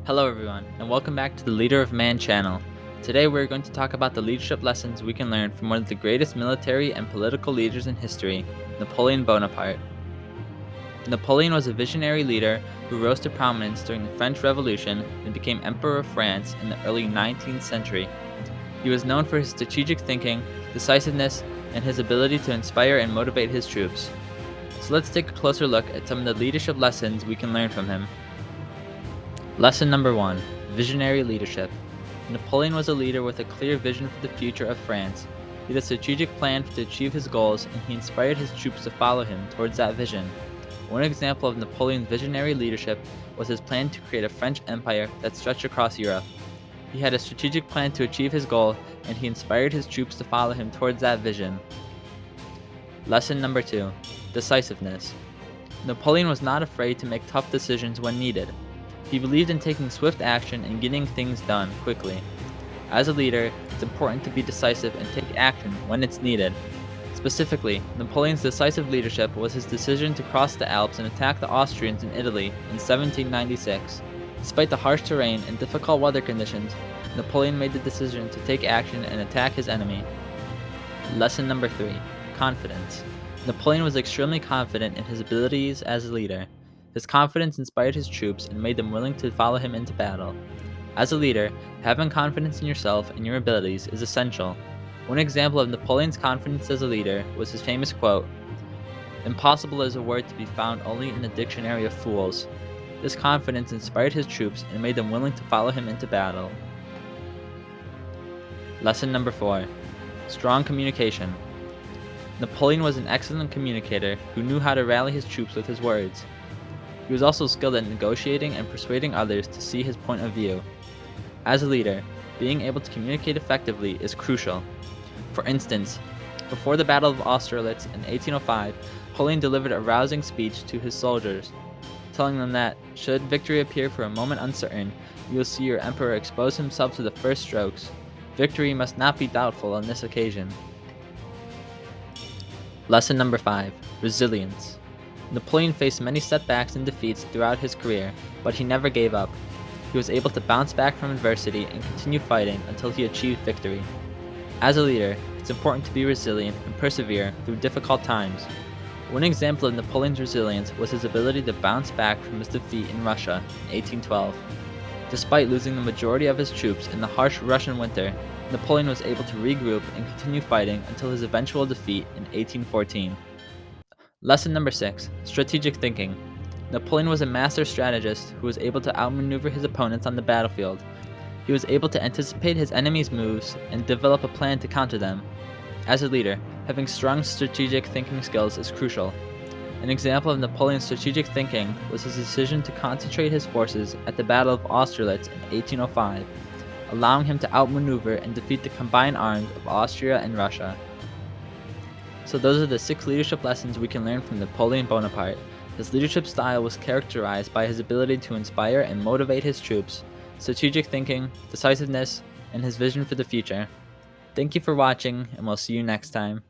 Hello everyone, and welcome back to the Leader of Man channel. Today we're going to talk about the leadership lessons we can learn from one of the greatest military and political leaders in history, Napoleon Bonaparte. Napoleon was a visionary leader who rose to prominence during the French Revolution and became Emperor of France in the early 19th century. He was known for his strategic thinking, decisiveness, and his ability to inspire and motivate his troops. So let's take a closer look at some of the leadership lessons we can learn from him. Lesson number 1. Visionary leadership. Napoleon was a leader with a clear vision for the future of France. He had a strategic plan to achieve his goals, and he inspired his troops to follow him towards that vision. One example of Napoleon's visionary leadership was his plan to create a French empire that stretched across Europe. He had a strategic plan to achieve his goal, and he inspired his troops to follow him towards that vision. Lesson number 2. Decisiveness. Napoleon was not afraid to make tough decisions when needed. He believed in taking swift action and getting things done quickly. As a leader, it's important to be decisive and take action when it's needed. Specifically, Napoleon's decisive leadership was his decision to cross the Alps and attack the Austrians in Italy in 1796. Despite the harsh terrain and difficult weather conditions, Napoleon made the decision to take action and attack his enemy. Lesson number 3. Confidence. Napoleon was extremely confident in his abilities as a leader. His confidence inspired his troops and made them willing to follow him into battle. As a leader, having confidence in yourself and your abilities is essential. One example of Napoleon's confidence as a leader was his famous quote, "Impossible is a word to be found only in the dictionary of fools." This confidence inspired his troops and made them willing to follow him into battle. Lesson number 4. Strong communication. Napoleon was an excellent communicator who knew how to rally his troops with his words. He was also skilled at negotiating and persuading others to see his point of view. As a leader, being able to communicate effectively is crucial. For instance, before the Battle of Austerlitz in 1805, Napoleon delivered a rousing speech to his soldiers, telling them that, should victory appear for a moment uncertain, you will see your emperor expose himself to the first strokes. Victory must not be doubtful on this occasion. Lesson number 5. Resilience. Napoleon faced many setbacks and defeats throughout his career, but he never gave up. He was able to bounce back from adversity and continue fighting until he achieved victory. As a leader, it's important to be resilient and persevere through difficult times. One example of Napoleon's resilience was his ability to bounce back from his defeat in Russia in 1812. Despite losing the majority of his troops in the harsh Russian winter, Napoleon was able to regroup and continue fighting until his eventual defeat in 1814. Lesson number 6. Strategic thinking. Napoleon was a master strategist who was able to outmaneuver his opponents on the battlefield. He was able to anticipate his enemies' moves and develop a plan to counter them. As a leader, having strong strategic thinking skills is crucial. An example of Napoleon's strategic thinking was his decision to concentrate his forces at the Battle of Austerlitz in 1805, allowing him to outmaneuver and defeat the combined arms of Austria and Russia. So those are the 6 leadership lessons we can learn from Napoleon Bonaparte. His leadership style was characterized by his ability to inspire and motivate his troops, strategic thinking, decisiveness, and his vision for the future. Thank you for watching, and we'll see you next time.